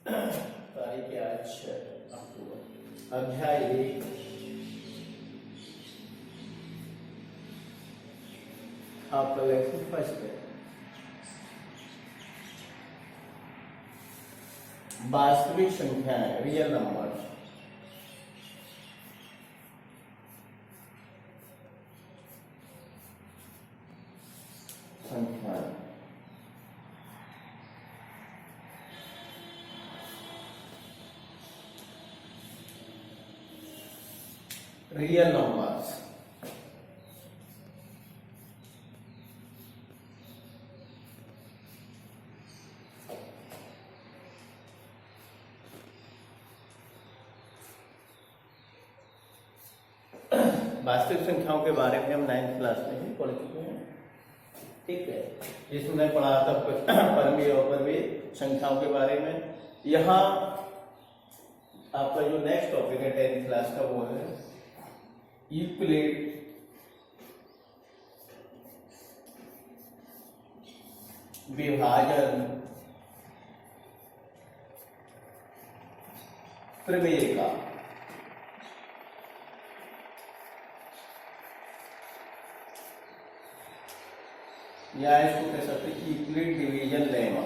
तारीख आज 6 अक्टूबर। अध्याय 1, आपका लेसन फर्स्ट है वास्तविक संख्याएं, रियल नंबर्स। संख्याएं रियल नंबर्स। वास्तविक संख्याओं के बारे में हम 9th क्लास में ही पढ़ चुके हैं, ठीक है। इसमें पढ़ा था परमीय और अपरमीय संख्याओं के बारे में। यहाँ आपका जो नेक्स्ट टॉपिक है 10th क्लास का वो है यूक्लिड विभाजन प्रमेय का। या इसको कह सकते हैं यूक्लिड डिवीजन लेमा।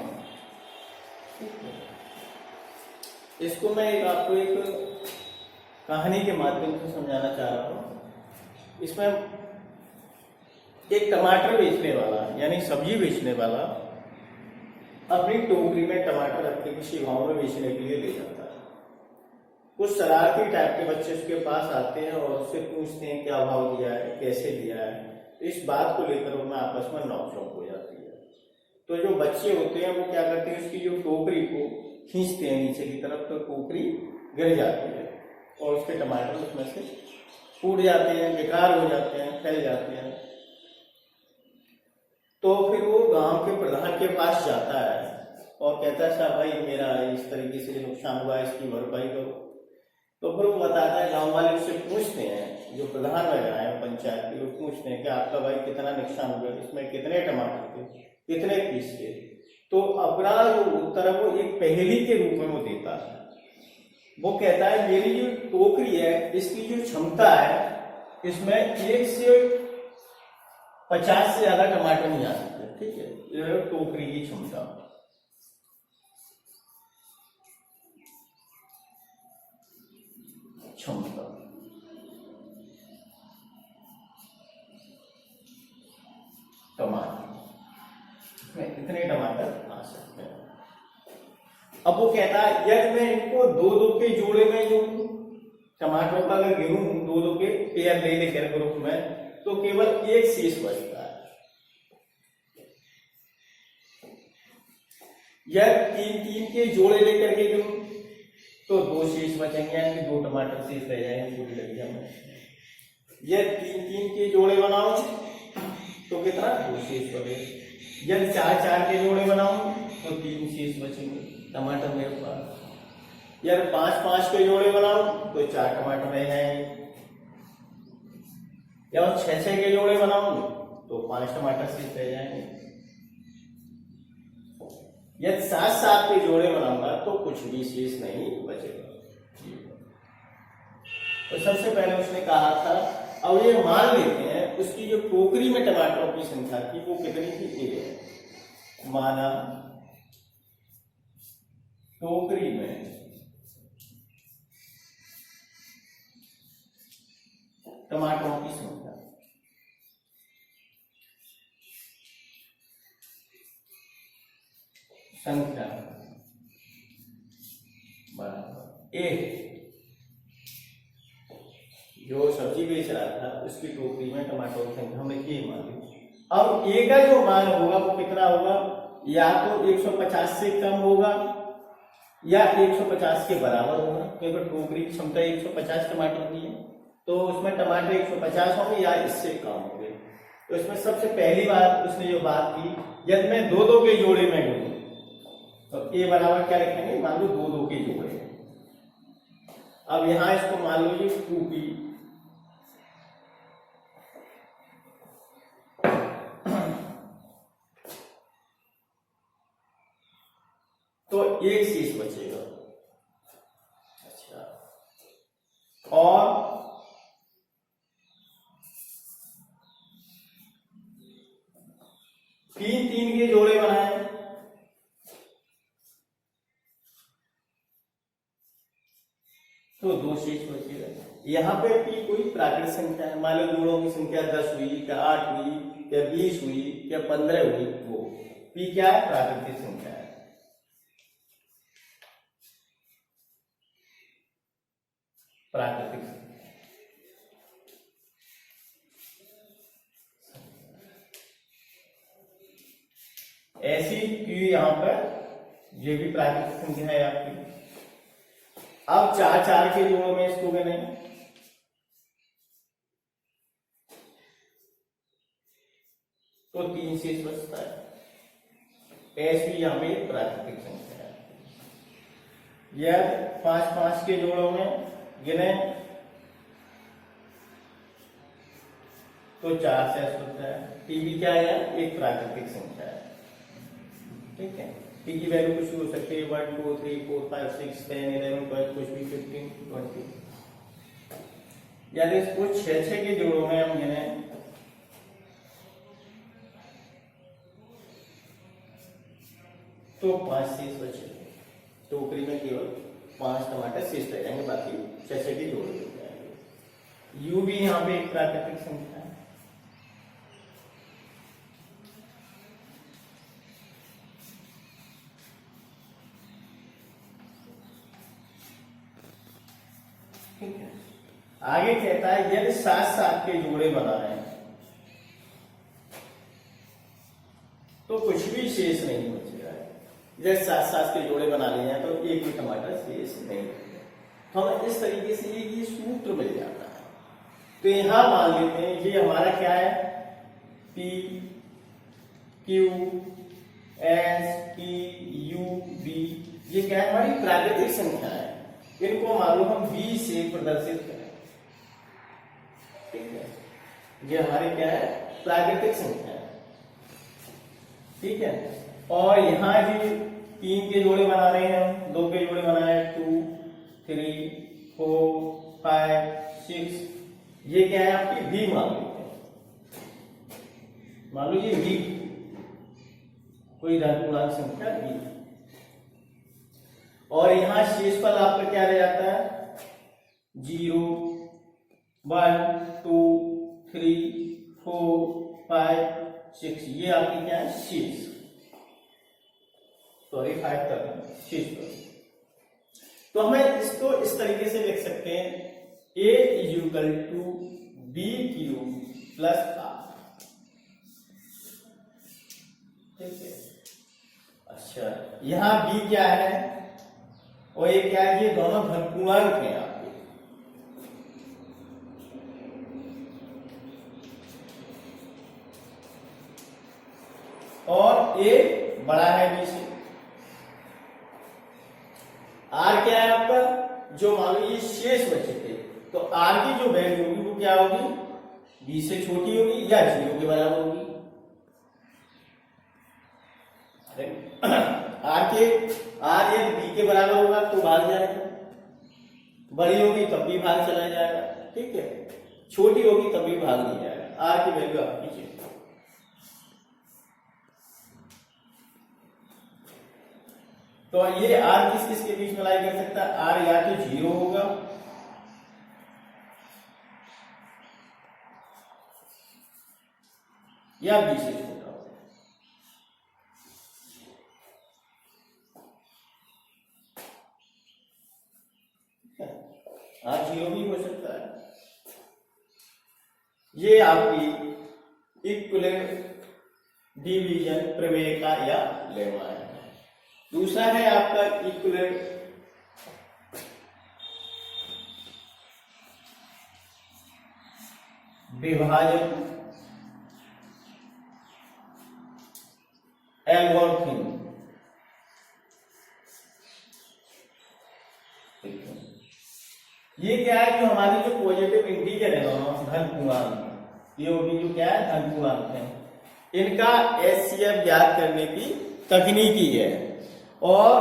इसको मैं आपको एक कहानी के माध्यम से समझाना चाह रहा हूं। इसमें एक टमाटर बेचने वाला यानी सब्जी बेचने वाला अपनी टोकरी में टमाटर अपने किसी गांव में बेचने के लिए ले जाता है। कुछ शरारती टाइप के बच्चे उसके पास आते हैं और उससे पूछते हैं क्या भाव दिया है, कैसे दिया है। इस बात को लेकर उनमें आपस में नोक-झोंक हो जाती है। तो जो बच्चे होते हैं वो क्या करते हैं, उसकी जो टोकरी को खींचते हैं नीचे की तरफ, तो टोकरी गिर जाती है और उसके टमाटर उसमें से टूट जाते हैं, बेकार हो जाते हैं, फैल जाते हैं। तो फिर वो गांव के प्रधान के पास जाता है और कहता है साहब भाई मेरा इस तरीके से नुकसान हुआ है, इसकी भरपाई करो। तो फिर वो बताता है, गांव वाले उससे पूछते हैं, जो प्रधान वगैरह है पंचायत के लोग पूछते हैं कि आपका भाई कितना नुकसान हुआ, इसमें कितने टमाटर थे, कितने पीस थे। तो अपना जो उत्तर है वो एक पहेली के रूप में वो देता है। वो कहता है मेरी जो टोकरी है इसकी जो क्षमता है इसमें 1 से 50 से ज्यादा टमाटर नहीं आ सकते, ठीक है। ये टोकरी की क्षमता। टमाटर इसमें कितने टमाटर आ सकते हैं। अब वो कहता है यदि मैं इनको 2-2 के जोड़े में जो टमाटरों का अगर गिरूं 2-2 के पेयर ले लेकर ग्रुप में, तो केवल एक शेष बचता है। यदि 3-3 के जोड़े लेकर के गिरूं तो 2 शेष बचेंगे, यानी 2 टमाटर शेष रह जाएंगे पूरी लड़कियां में। यदि 3-3 के जोड़े बनाओ तो कितना 2 शेष बचे। यदि 4-4 के जोड़े बनाओ तो 3 शेष बचेंगे टमाटर मेरे पास। यदि 5-5 के जोड़े बनाओ तो 4 टमाटर रह जाएंगे। या 6-6 के जोड़े बनाओ तो 5 टमाटर शेष रह जाएंगे। यदि 7-7 के जोड़े बनाऊंगा तो कुछ भी शेष नहीं बचेगा। तो सबसे पहले उसने कहा था, अब ये मान लेते हैं उसकी जो टोकरी में टमाटरों की संख्या थी वो कितनी थी, ये माना टोकरी में टमाटरों की संख्या बराबर ए। जो सब्जी बेच रहा था उसकी टोकरी में टमाटरों की संख्या हमने ये मान ली। अब ए का जो मान होगा वो कितना होगा, या तो 150 से कम होगा या 150 के बराबर होगा, क्योंकि टोकरी की क्षमता 150 टमाटर की है। तो उसमें टमाटर 150 होंगे या इससे कम होंगे। तो इसमें सबसे पहली बात उसने जो बात की, यदि मैं 2-2 के जोड़े में लूं तो ए बराबर क्या लिखेंगे, मान लो 2-2 के जोड़े। अब यहां इसको मान लो ये 2p, तो एक शेष बचेगा। तो 2 शेष बचेगा। यहाँ पे p कोई प्राकृतिक संख्या है, मान लो जोड़ों की संख्या 10 हुई, क्या 8 हुई, क्या 20 हुई, क्या 15 हुई, वो p क्या है? प्राकृतिक संख्या है। प्राकृतिक संख्या ऐसी q यहाँ पर ये भी प्राकृतिक संख्या है आपकी। अब 4 4 के जोड़ों में इसको गने तो 3 शेष बचता है। एस भी यहाँ पे प्राकृतिक संख्या है। यह 5 5 के जोड़ों में गिने तो 4 शेष होता है। टी भी क्या है? एक प्राकृतिक संख्या है। ठीक है, टी की वैल्यू कुछ भी हो सकती है, 1 2 3 4 5 6 10 11 12 कुछ भी 15 20। यदि इसको 6 6 के जोड़ों में हम गिने तो 5 शेष बचेंगे। टोकरी में केवल 5 टमाटर शेष रह जाएंगे, बाकी 6 6 के जोड़ हो जाएंगे। यू भी यहाँ पे एक प्राकृतिक संख्या है। ठीक है, आगे कहता है यदि 7 7 के जोड़े बना रहे हैं तो कुछ भी शेष नहीं बचेगा। जैसे 7 7 के जोड़े बना लिए हैं तो एक भी टमाटर शेष नहीं, तो हमें इस तरीके से ये सूत्र मिल जाता है। तो यहां मान लेते हैं ये हमारा क्या है? P Q S T U V, ये क्या है? हमारी प्राकृतिक संख्या है। इनको मान लो हम V से प्रदर्शित करें। ठीक है, ये हमारी क्या है? प्राकृतिक संख्या है। ठीक है, और यहां जी 3 के जोड़े बना रहे हैं हम, 2 के जोड़े बनाए 2 3 4 5 6, ये क्या है? आपकी V मान लेते हैं। मान लो ये V कोई पूर्णांक संख्या V, और यहां शेषफल आपका क्या रह जाता है? 0 1 2 3 4 5 6, ये आपकी क्या है? शेष। सॉरी 5 तक शेषफल। तो हमें इसको इस तरीके से लिख सकते हैं, A = BQ + R। ठीक है, अच्छा यहां B क्या है और ये क्या है? ये दोनों धन पूर्णांक हैं आपके। और A बड़ा है B से। R क्या है आपका? जो मान लो ये शेष बचे थे, तो R की जो वैल्यू होगी वो क्या होगी? B से छोटी होगी या 0 के बराबर होगी। R यदि B के बराबर होगा तो भाग जाएगा, बड़ी होगी तब भी भाग चला जाएगा। ठीक है, छोटी होगी तब भी भाग नहीं जाएगा। R की वैल्यू आप कीजिए, तो ये R किस किस के बीच में लाई कर सकता है? R या तो 0 होगा या B से छोटा होगा। R 0 भी हो सकता है। ये आपकी इक्विवेलेंट डिवीजन प्रमेय का या लेमा है। दूसरा है आपका इक्विवेलेंट विभाजन एल्गोरिथम। ये क्या है? कि हमारी जो पॉजिटिव इंटीजर है दोनों धन पूर्णांक, ये भी जो क्या है? धन पूर्णांक है। इनका एचसीएफ ज्ञात करने की तकनीकी है, और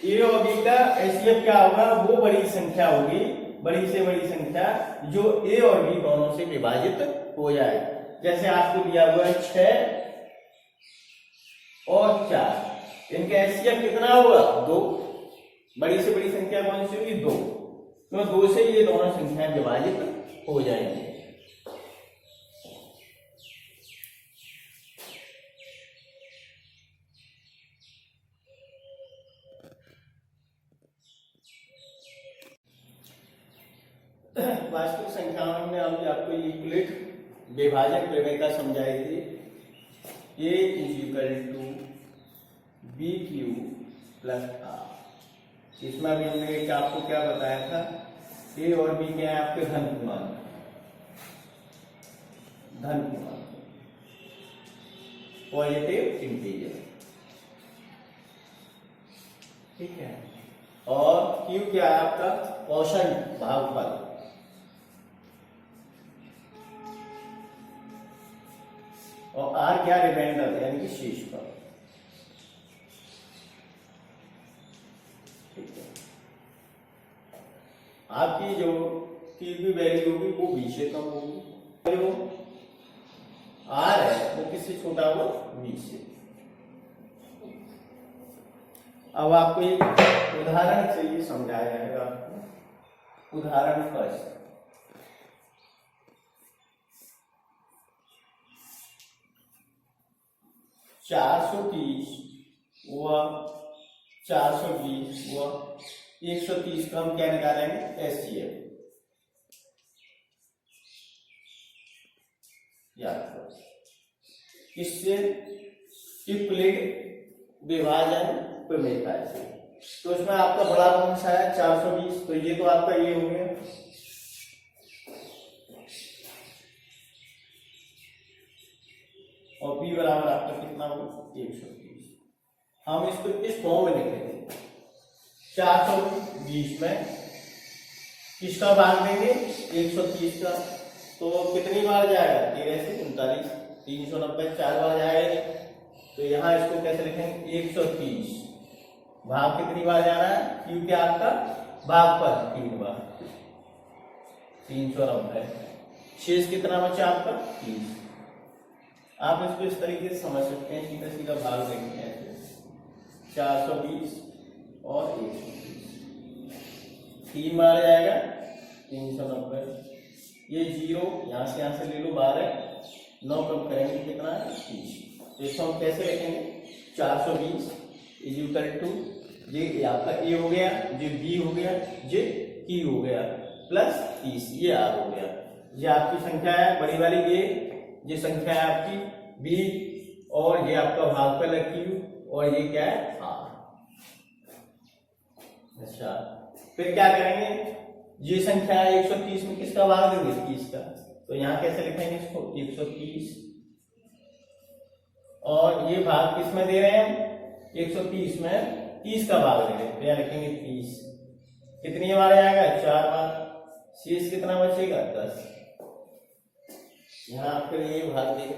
ए और बी का एचसीएफ क्या होगा? वो बड़ी संख्या होगी, बड़ी से बड़ी संख्या जो ए और बी दोनों से विभाजित हो जाए। जैसे आपको दिया हुआ है 6 और 4, इनका एचसीएफ कितना होगा? 2। बड़ी से बड़ी संख्या कौन सी होगी? 2। तो 2 से ये दोनों संख्याएं विभाजित हो जाएंगी। वास्तविक संख्याओं में अभी आपको यूक्लिड विभाजक प्रमेय समझाई थी। A = BQ + R। इसमें अभी हमने आपको क्या बताया था, A और B क्या है आपके धन पूर्णांक, पॉजिटिव इंटीजर, ठीक है। और Q क्या है आपका औसत भागफल, और R क्या रिमाइंडर यानी कि शेषफल, ठीक है। आपकी जो Q की वैल्यू होगी वो 20 से कम होगी, जो R है वो किससे छोटा होगा, 20 से। अब आपको एक उदाहरण से ये समझाया जाएगा आपको। उदाहरण फर्स्ट, व 420 व 130 का हम क्या निकालेंगे, एचसीएफ। इससे यूक्लिड विभाजन प्रमेय से। तो इसमें आपका बड़ा कौन सा है, 420, तो ये तो आपका ये हो गया। और p बराबर आपका कितना होगा, 130। हम इसको इस फॉर्म में लिखेंगे, 420 में किसका भाग देंगे, 130 का। तो कितनी बार जाएगा, 13 से 39, 390 4 बार जाएगा। तो यहाँ इसको कैसे लिखेंगे, 130 भाग कितनी बार जा रहा है, क्योंकि आपका भाग पर 3 बार, 390, शेष कितना बचा आपका 30। आप इसको इस तरीके से समझ सकते हैं, सीधा सीधा भाग देंगे ऐसे, 420 और 130, 3 बार जाएगा 390, ये 0 यहाँ से ले लो, 12, 9 कम करेंगे कितना है, 30। तो इसको हम कैसे लिखेंगे, 420 = ये आपका ए हो गया, ये बी हो गया, ये की हो गया, प्लस 30, ये आर हो गया। ये आपकी संख्या है बड़ी वाली ए, ये संख्या है आपकी बी, और ये आपका भागफल है क्यू, और ये क्या है आर। अच्छा, फिर क्या करेंगे, ये संख्या है 130 में किसका भाग देंगे, 30 का। तो यहाँ कैसे लिखेंगे इसको, 130, और ये भाग किस में दे रहे हैं, 130 में 30 का भाग दे रहे हैं, तो यहाँ लिखेंगे 30। कितनी बार आएगा, 4 बार, शेष कितना बचेगा, 10। यहाँ फिर ये भाग देख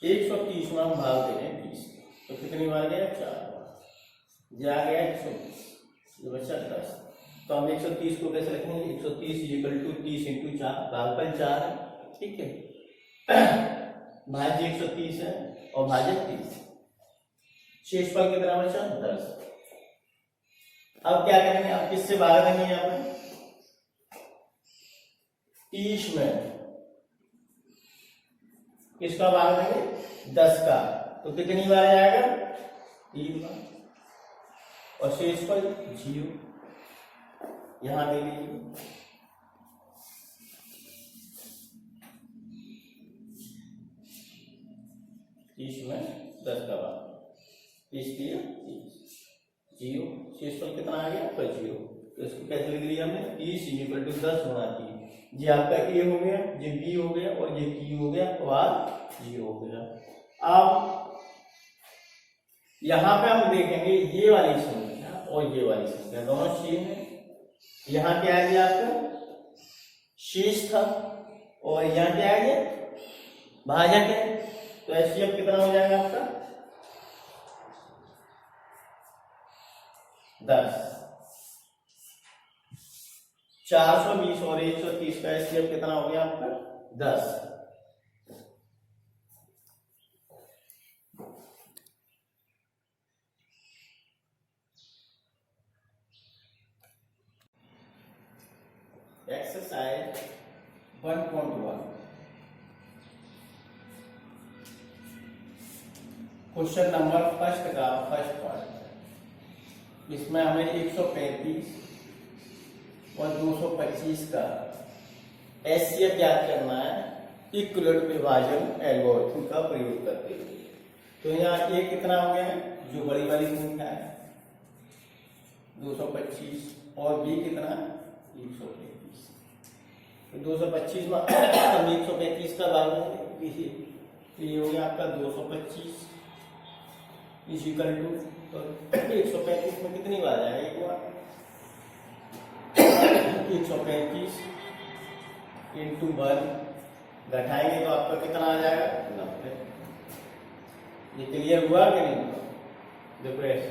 130 में हम भाग दे रहे हैं 30, तो कितनी बार गया, 4 बार, जा गया 120, ये बचा 10। तो हम 130 को कैसे रखेंगे, 130 = 30 × 4, भागफल 4 है, ठीक है। भाज्य 130 है और भाजक 30, शेषफल कितना बचा, 10। अब क्या करेंगे, आप किससे भाग देंगे, यहाँ पर 30 में किसका भाग देंगे, 10 का। तो कितनी बार आएगा, 3 बार, और शेषफल 0 यहां दे लीजिए। में 10 का भाग, 30 0, शेषफल कितना आ गया, 0। तो इसको कैसे लिख लिया हमने, 30 = 10 होना चाहिए। ये आपका ए हो गया, ये बी हो गया, और ये की हो गया, और आर 0 हो गया। अब यहां पे हम देखेंगे ये वाली संख्या और ये वाली संख्या दोनों सेम है। यहाँ क्या आ गया आपका शेष था, और यहाँ क्या आ गया भाजक है। तो एचसीएफ कितना हो जाएगा आपका 10। 420 और 130 का एचसीएफ कितना हो गया आपका 10। 1.1 क्वेश्चन नंबर फर्स्ट का फर्स्ट पार्ट। इसमें हमें 135 और 225 का एचसीएफ ज्ञात करना है इक्विवेलेंट विभाजन एल्गोरिथम का प्रयोग करते हुए। तो यहाँ ये कितना हो गया जो बड़ी वाली संख्या है 225 और बी कितना 135। तो 225 में हम 135 का भाग देंगे, ये हो गया आपका 225 इक्वल टू, तो 135 में कितनी बार आएगा एक बार 135 इंटू 1 घटाएंगे तो आपका कितना आ जाएगा 90। ये क्लियर हुआ कि नहीं हुआ? देखो ऐसे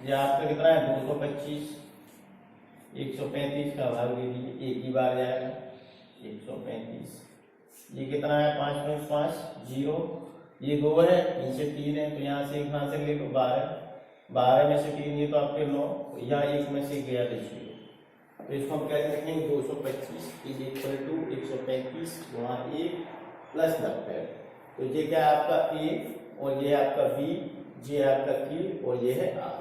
ये आपका कितना है 225 135 का भाग दे दीजिए, एक ही बार जाएगा 135। ये कितना है 5 में 5 0, ये 2 है नीचे 3 है, तो यहाँ से एक कहाँ से ले तो 12 में से 3 ये तो आपके 9, यहाँ एक में से गया तो 0। तो इसको हम कैसे लिखेंगे 225 इज इक्वल टू 135 वहाँ 1 प्लस 90। तो ये क्या है आपका ए और ये आपका बी, ये आपका क्यू और ये है आर।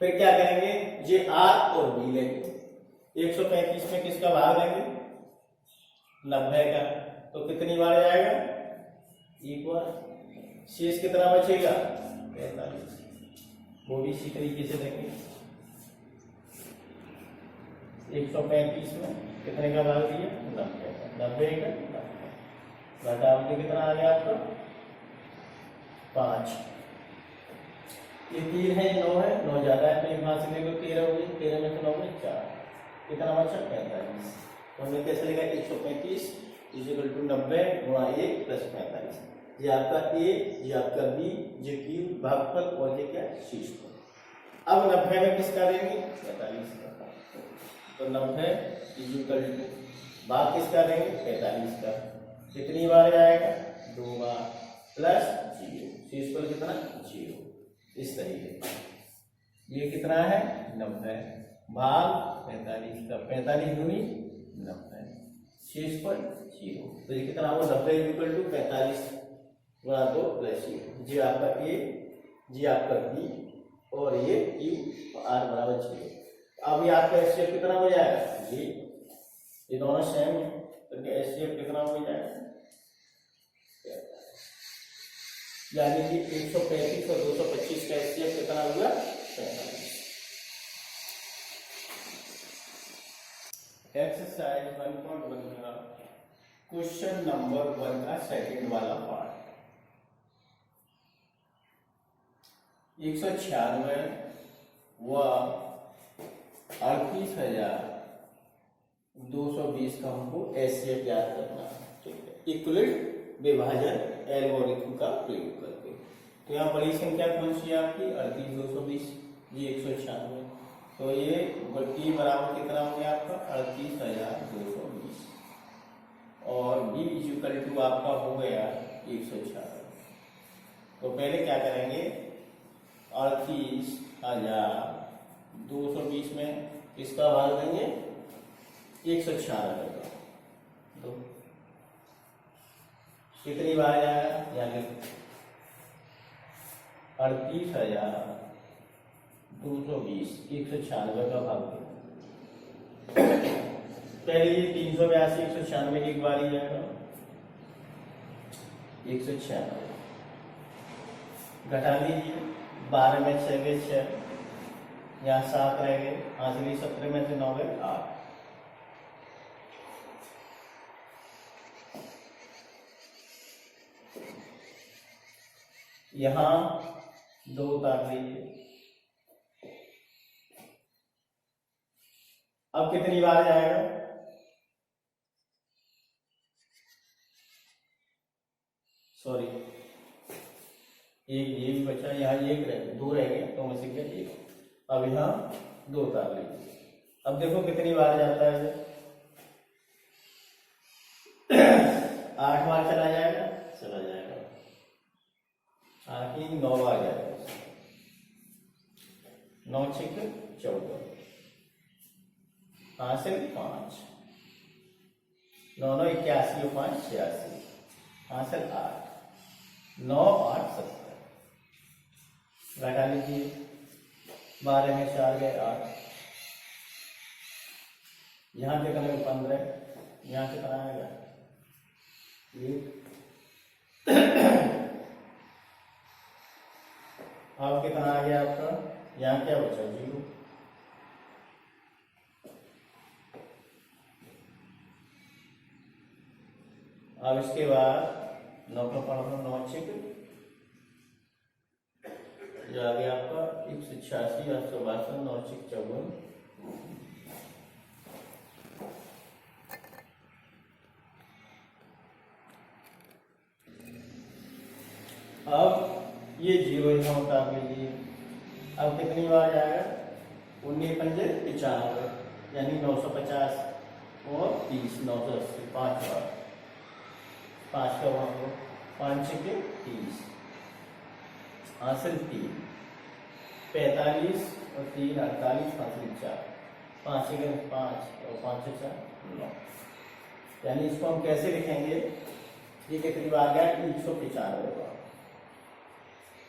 फिर क्या करेंगे ये आर और बी लेंगे, 135 में किसका भाग लेंगे 90 का, तो कितनी बार जाएगा एक बार, शेष कितना बचेगा 45, वो भी इसी तरीके से देंगे। 135 में कितने का भाग दिया 90 का, घटाओगे कितना आ गया आपका 5, ये 3 है 9 है, 9 ज्यादा है तो यहाँ से लेकर 13 हो गई, 13 में से 9 में 4, कितना बचा 45। तो हमें कैसे लेगा 135 इक्वल टू 90 गुणा 1 प्लस 45। ये आपका ए, ये आपका बी, ये क्यू भागफल और ये क्या शीर्षफल। अब 90 में किसका देंगे 45 का, तो 90 इक्वल टू भाग किसका देंगे 45 का, कितनी बार जाएगा 2 बार प्लस 0, शीर्षफल कितना 0। इस तरीके ये कितना है 90 भाग 45 का, 45 दूनी 90, शीर्षफल 0। तो ये कितना होगा 90 इक्वल टू 45 गुणा 2 प्लस 0। जी आपका ए, जी आपका बी और ये क्यू आर बराबर 0। अब ये आपका एचसीएफ कितना हो जाएगा ये दोनों सेम है, तो एचसीएफ कितना हो जाएगा यानी कि 135 और 225 का एचसीएफ कितना हुआ 45। एक्सरसाइज 1.1 का क्वेश्चन नंबर 1 का सेकंड वाला पार्ट। 196 व 38,220 का हमको एचसीएफ ज्ञात करना है, ठीक है, इक्विवेलेंट विभाजन एल्गोरिथम का प्रयोग करके। तो यहाँ बड़ी संख्या कौन सी है आपकी 38,220, ये 196, तो ये टी बराबर कितना हो गया आपका 38,220 और बी इक्वल टू आपका हो गया 196। तो पहले क्या करेंगे 38,220 में किसका भाग देंगे 196 का, तो कितनी बार जाएगा यानी 38,220 196 का भाग पहले ये 382 196 की एक बार ही जाएगा 196 घटा लीजिए, 12 में 6 गए 6, यहाँ 7 रह गए, हासिली 17 में से 9 गए 8। यहाँ 2 उतार लीजिए, अब कितनी बार जाएगा सॉरी एक ये भी बचा, यहाँ एक रह 2 रह गए तो में से क्या 1, अब यहाँ 2 उतार लीजिए। अब देखो कितनी बार जाता है 8 बार चला जाएगा 8 ही 9 बार जाएगा, 9 6 14 5 से 5 9 9 81 और 5 86, आंसर 8, 9 8 70। घटा लीजिए, 12 में 4 गए 8, यहाँ कितना है 15, यहाँ कितना आएगा 1, अब कितना आ गया आपका, यहाँ क्या बचा 0। अब इसके बाद 9 का पढ़ लो, 9 6 जो आ गया आपका 186, 862, 9 6 54। अब ये 0 यहाँ उतार लीजिए। अब कितनी बार जाएगा, 19 पंजे 95, यानी 950 और 30, 980, 5 बार, 5 का वहाँ को 5 6 30, आंसर 3, 45 और 3 48, 5 4, 5 1 5 और 5 4 9। यानी इसको हम कैसे लिखेंगे, ये कितनी बार गया 195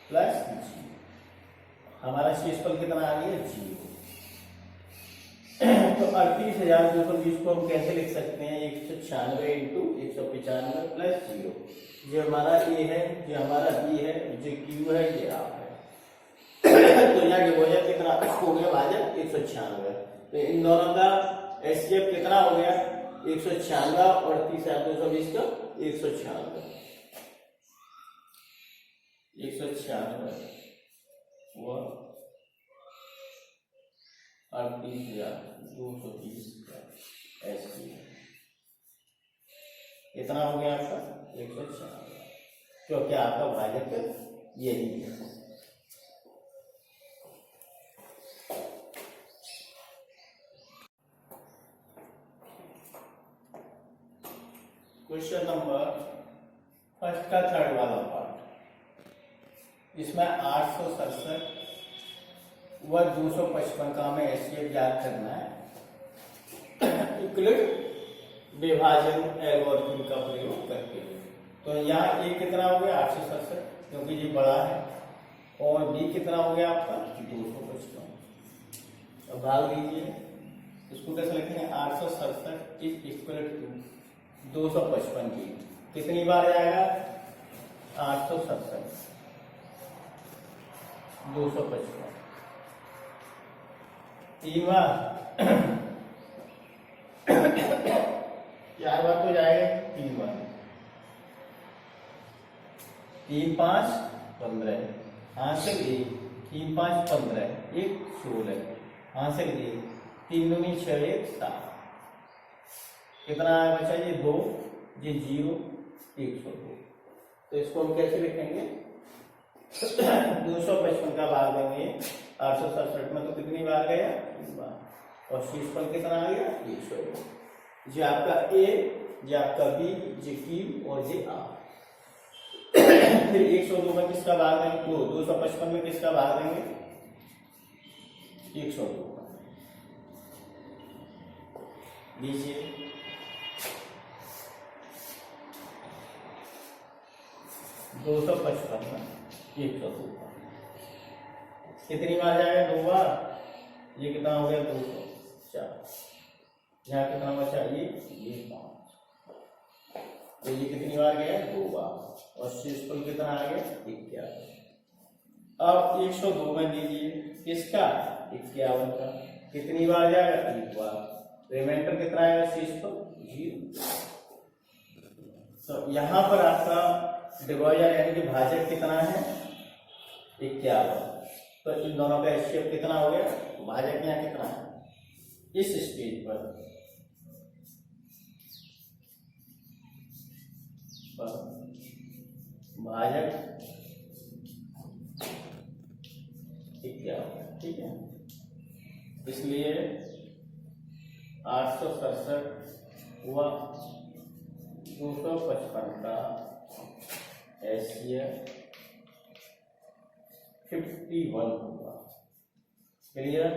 प्लस जी, हमारा शेषफल कितना आ गया 0। तो 38,220 को हम कैसे लिख सकते हैं, 196 इंटू 195 प्लस 0। जो हमारा ए है, जो हमारा बी है, जो क्यू है, ये आप है। तो यहाँ डिवोजन कितना हो गया, भाजन 196। तो इन दोनों का एचसीएफ कितना हो गया 196 और 38,220 का 196, 196 व 38,220 का एचसीएफ कितना हो गया आपका 196, क्योंकि आपका भाजक यही है। क्वेश्चन नंबर फर्स्ट का थर्ड वाला पार्ट, इसमें 867 व 255 का हमें एचसीएफ ज्ञात करना है यूक्लिड विभाजन एल्गोरिथम का प्रयोग करके। तो यहाँ ए कितना हो गया 867, क्योंकि ये बड़ा है, और बी कितना हो गया आपका 255। अब भाग दीजिए, इसको कैसे लिखेंगे, 867 इज इक्वल टू 255 की कितनी बार जाएगा 867 255 3 बार 4 बार तो जाएगा, 3 बार, 3 5 15, आंसर 1, 3 5 15, 1 16, आंसर 1, 3 दूनी 6 1 7, कितना आया बचा ये 2, ये 0 102। तो इसको हम कैसे लिखेंगे 255 का भाग देंगे 867 में, तो कितनी बार गया 3 बार, और शेषफल कितना आ गया 102। ये आपका ए, ये आपका बी, ये क्यू और ये आर। फिर 102 में किसका भाग देंगे, 255 में किसका भाग देंगे 102 लीजिए। 255 में 102 कितनी बार जाएगा 2 बार, ये कितना हो गया 204, यहाँ कितना बचा ये 5, तो ये कितनी बार गया 2 बार, और शेषफल कितना आ गया 51। अब 102 में दीजिए किसका 51 का, कितनी बार जाएगा 1 बार, रिमाइंडर कितना आएगा शेषफल 0। तो यहाँ पर आपका डिवाइजर यानी कि भाजक कितना है 51। तो इन दोनों का एचसीएफ कितना हो गया, भाजक यहाँ कितना है इस स्टेज पर भाजक 51, ठीक है। इसलिए 867 व 255 का एचसीएफ 51 होगा। क्लियर।